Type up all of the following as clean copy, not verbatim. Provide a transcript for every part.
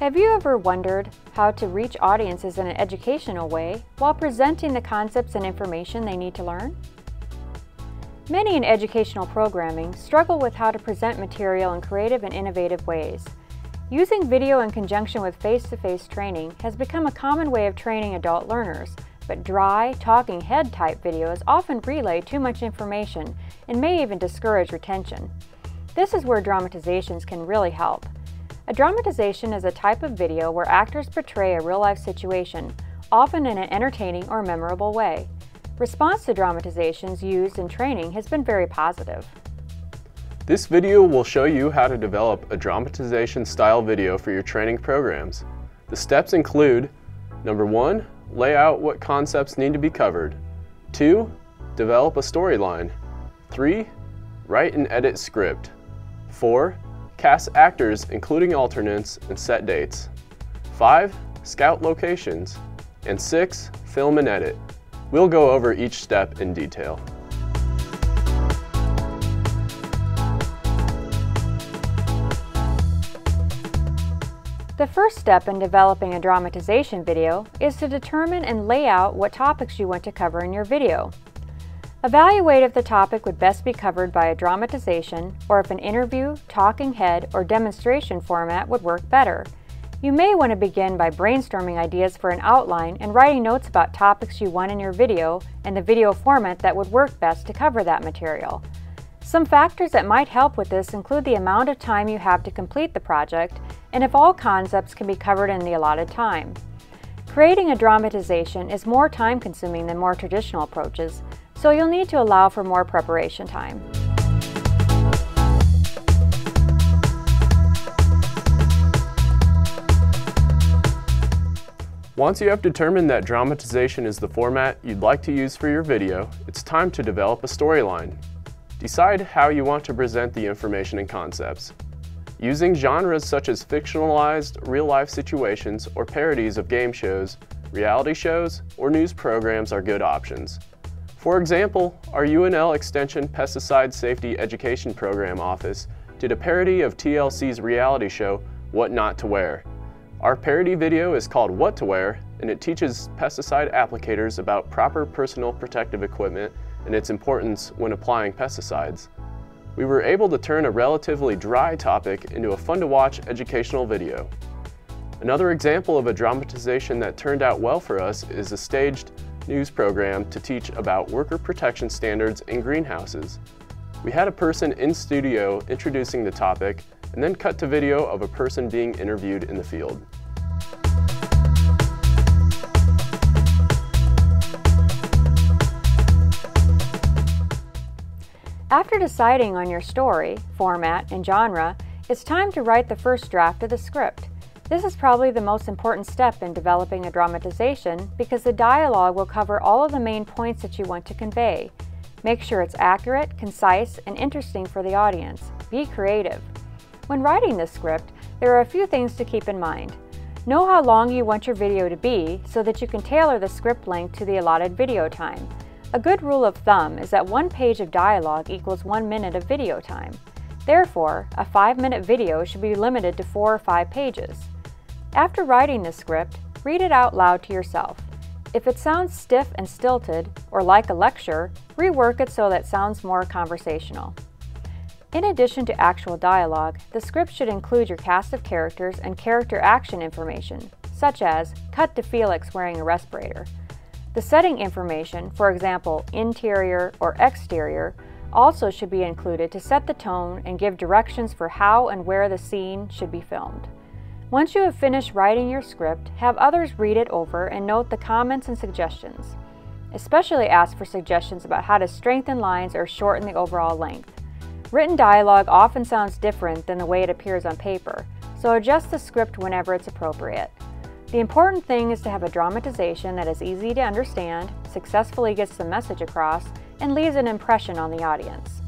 Have you ever wondered how to reach audiences in an educational way while presenting the concepts and information they need to learn? Many in educational programming struggle with how to present material in creative and innovative ways. Using video in conjunction with face-to-face training has become a common way of training adult learners, but dry, talking head type videos often relay too much information and may even discourage retention. This is where dramatizations can really help. A dramatization is a type of video where actors portray a real-life situation, often in an entertaining or memorable way. Response to dramatizations used in training has been very positive. This video will show you how to develop a dramatization style video for your training programs. The steps include: number 1, lay out what concepts need to be covered. 2, develop a storyline. 3, write and edit script. 4, cast actors including alternates and set dates. 5, scout locations. And 6, film and edit. We'll go over each step in detail. The first step in developing a dramatization video is to determine and lay out what topics you want to cover in your video. Evaluate if the topic would best be covered by a dramatization or if an interview, talking head, or demonstration format would work better. You may want to begin by brainstorming ideas for an outline and writing notes about topics you want in your video and the video format that would work best to cover that material. Some factors that might help with this include the amount of time you have to complete the project and if all concepts can be covered in the allotted time. Creating a dramatization is more time-consuming than more traditional approaches, so you'll need to allow for more preparation time. Once you have determined that dramatization is the format you'd like to use for your video, it's time to develop a storyline. Decide how you want to present the information and concepts. Using genres such as fictionalized, real-life situations or parodies of game shows, reality shows, or news programs are good options. For example, our UNL Extension Pesticide Safety Education Program office did a parody of TLC's reality show, What Not to Wear. Our parody video is called What to Wear, and it teaches pesticide applicators about proper personal protective equipment and its importance when applying pesticides. We were able to turn a relatively dry topic into a fun-to-watch educational video. Another example of a dramatization that turned out well for us is a staged news program to teach about worker protection standards in greenhouses. We had a person in studio introducing the topic and then cut to video of a person being interviewed in the field. After deciding on your story, format, and genre, it's time to write the first draft of the script. This is probably the most important step in developing a dramatization because the dialogue will cover all of the main points that you want to convey. Make sure it's accurate, concise, and interesting for the audience. Be creative. When writing this script, there are a few things to keep in mind. Know how long you want your video to be so that you can tailor the script length to the allotted video time. A good rule of thumb is that 1 page of dialogue equals 1 minute of video time. Therefore, a 5-minute video should be limited to 4 or 5 pages. After writing the script, read it out loud to yourself. If it sounds stiff and stilted, or like a lecture, rework it so that it sounds more conversational. In addition to actual dialogue, the script should include your cast of characters and character action information, such as cut to Felix wearing a respirator. The setting information, for example, interior or exterior, also should be included to set the tone and give directions for how and where the scene should be filmed. Once you have finished writing your script, have others read it over and note the comments and suggestions. Especially ask for suggestions about how to strengthen lines or shorten the overall length. Written dialogue often sounds different than the way it appears on paper, so adjust the script whenever it's appropriate. The important thing is to have a dramatization that is easy to understand, successfully gets the message across, and leaves an impression on the audience.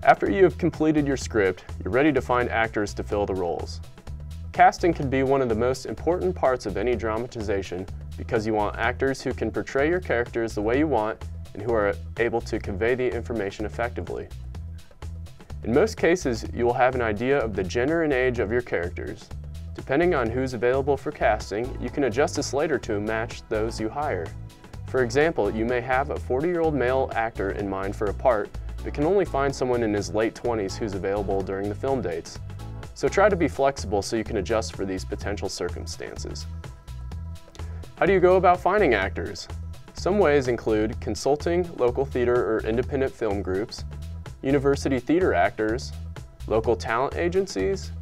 After you have completed your script, you're ready to find actors to fill the roles. Casting can be one of the most important parts of any dramatization because you want actors who can portray your characters the way you want and who are able to convey the information effectively. In most cases, you will have an idea of the gender and age of your characters. Depending on who's available for casting, you can adjust this later to match those you hire. For example, you may have a 40-year-old male actor in mind for a part, but can only find someone in his late 20s who's available during the film dates. So try to be flexible so you can adjust for these potential circumstances. How do you go about finding actors? Some ways include consulting local theater or independent film groups, university theater actors, local talent agencies,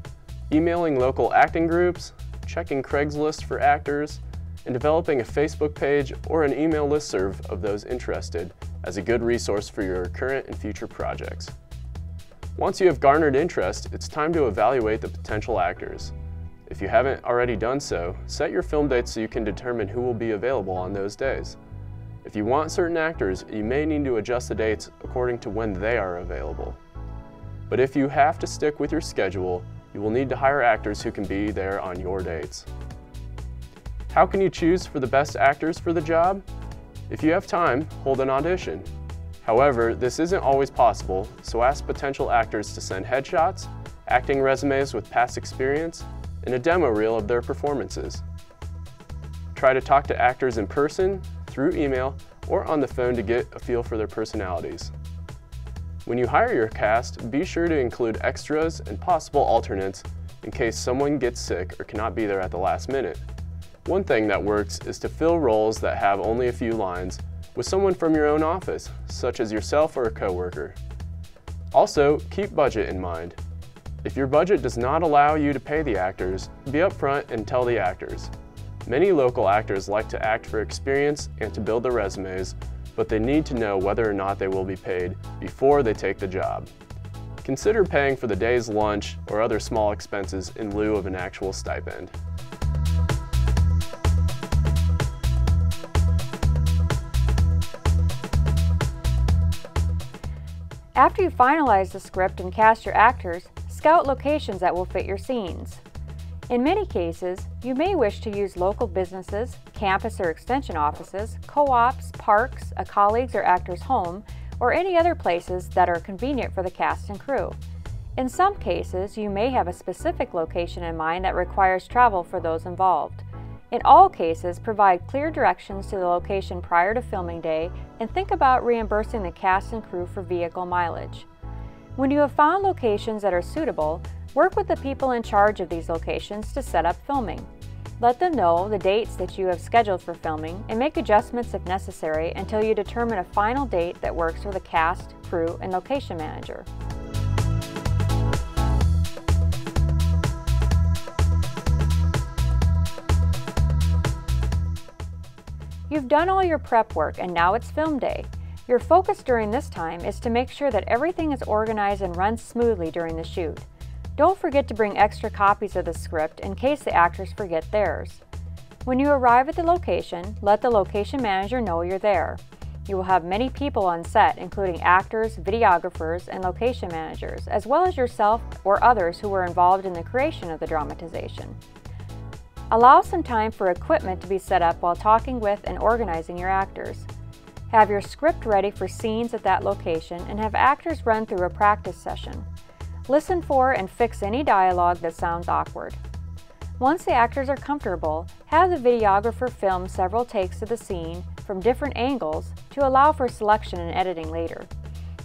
emailing local acting groups, checking Craigslist for actors, and developing a Facebook page or an email listserv of those interested as a good resource for your current and future projects. Once you have garnered interest, it's time to evaluate the potential actors. If you haven't already done so, set your film dates so you can determine who will be available on those days. If you want certain actors, you may need to adjust the dates according to when they are available. But if you have to stick with your schedule, you will need to hire actors who can be there on your dates. How can you choose for the best actors for the job? If you have time, hold an audition. However, this isn't always possible, so ask potential actors to send headshots, acting resumes with past experience, and a demo reel of their performances. Try to talk to actors in person, through email, or on the phone to get a feel for their personalities. When you hire your cast, be sure to include extras and possible alternates in case someone gets sick or cannot be there at the last minute. One thing that works is to fill roles that have only a few lines with someone from your own office, such as yourself or a coworker. Also, keep budget in mind. If your budget does not allow you to pay the actors, be upfront and tell the actors. Many local actors like to act for experience and to build their resumes, but they need to know whether or not they will be paid before they take the job. Consider paying for the day's lunch or other small expenses in lieu of an actual stipend. After you finalize the script and cast your actors, scout locations that will fit your scenes. In many cases, you may wish to use local businesses, campus or extension offices, co-ops, parks, a colleague's or actor's home, or any other places that are convenient for the cast and crew. In some cases, you may have a specific location in mind that requires travel for those involved. In all cases, provide clear directions to the location prior to filming day and think about reimbursing the cast and crew for vehicle mileage. When you have found locations that are suitable, work with the people in charge of these locations to set up filming. Let them know the dates that you have scheduled for filming and make adjustments if necessary until you determine a final date that works for the cast, crew, and location manager. You've done all your prep work and now it's film day. Your focus during this time is to make sure that everything is organized and runs smoothly during the shoot. Don't forget to bring extra copies of the script in case the actors forget theirs. When you arrive at the location, let the location manager know you're there. You will have many people on set, including actors, videographers, and location managers, as well as yourself or others who were involved in the creation of the dramatization. Allow some time for equipment to be set up while talking with and organizing your actors. Have your script ready for scenes at that location and have actors run through a practice session. Listen for and fix any dialogue that sounds awkward. Once the actors are comfortable, have the videographer film several takes of the scene from different angles to allow for selection and editing later.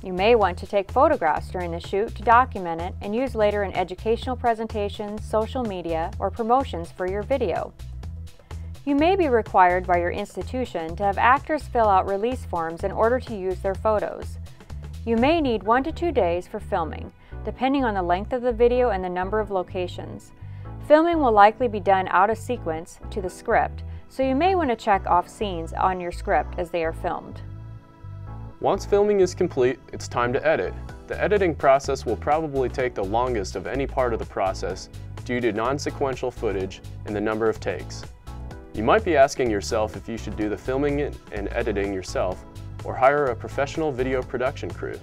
You may want to take photographs during the shoot to document it and use later in educational presentations, social media, or promotions for your video. You may be required by your institution to have actors fill out release forms in order to use their photos. You may need 1 to 2 days for filming, depending on the length of the video and the number of locations. Filming will likely be done out of sequence to the script, so you may want to check off scenes on your script as they are filmed. Once filming is complete, it's time to edit. The editing process will probably take the longest of any part of the process due to non-sequential footage and the number of takes. You might be asking yourself if you should do the filming and editing yourself or hire a professional video production crew.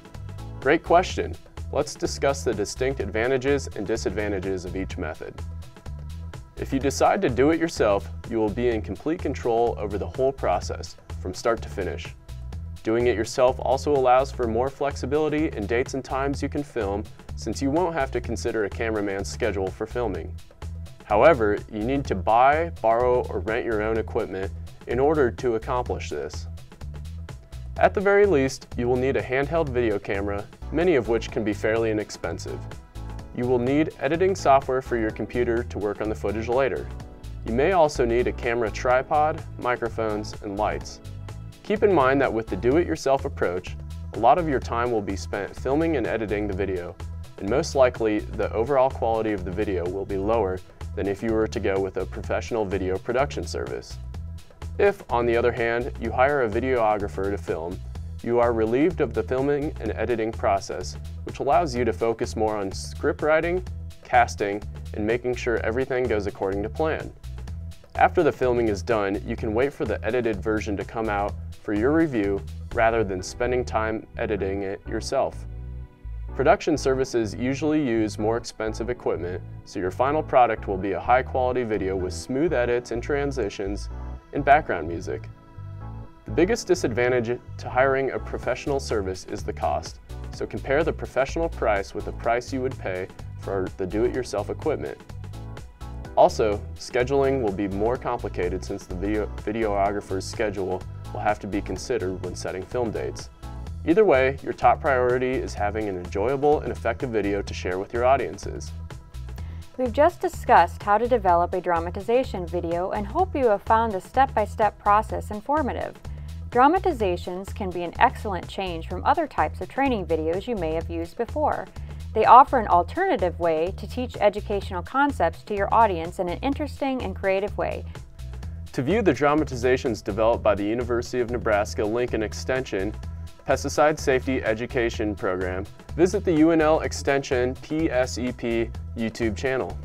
Great question! Let's discuss the distinct advantages and disadvantages of each method. If you decide to do it yourself, you will be in complete control over the whole process, from start to finish. Doing it yourself also allows for more flexibility in dates and times you can film, since you won't have to consider a cameraman's schedule for filming. However, you need to buy, borrow, or rent your own equipment in order to accomplish this. At the very least, you will need a handheld video camera, many of which can be fairly inexpensive. You will need editing software for your computer to work on the footage later. You may also need a camera tripod, microphones, and lights. Keep in mind that with the do-it-yourself approach, a lot of your time will be spent filming and editing the video, and most likely the overall quality of the video will be lower than if you were to go with a professional video production service. If, on the other hand, you hire a videographer to film, you are relieved of the filming and editing process, which allows you to focus more on script writing, casting, and making sure everything goes according to plan. After the filming is done, you can wait for the edited version to come out for your review rather than spending time editing it yourself. Production services usually use more expensive equipment, so your final product will be a high-quality video with smooth edits and transitions and background music. The biggest disadvantage to hiring a professional service is the cost, so compare the professional price with the price you would pay for the do-it-yourself equipment. Also, scheduling will be more complicated since the videographer's schedule will have to be considered when setting film dates. Either way, your top priority is having an enjoyable and effective video to share with your audiences. We've just discussed how to develop a dramatization video and hope you have found the step-by-step process informative. Dramatizations can be an excellent change from other types of training videos you may have used before. They offer an alternative way to teach educational concepts to your audience in an interesting and creative way. To view the dramatizations developed by the University of Nebraska-Lincoln Extension Pesticide Safety Education Program, visit the UNL Extension PSEP YouTube channel.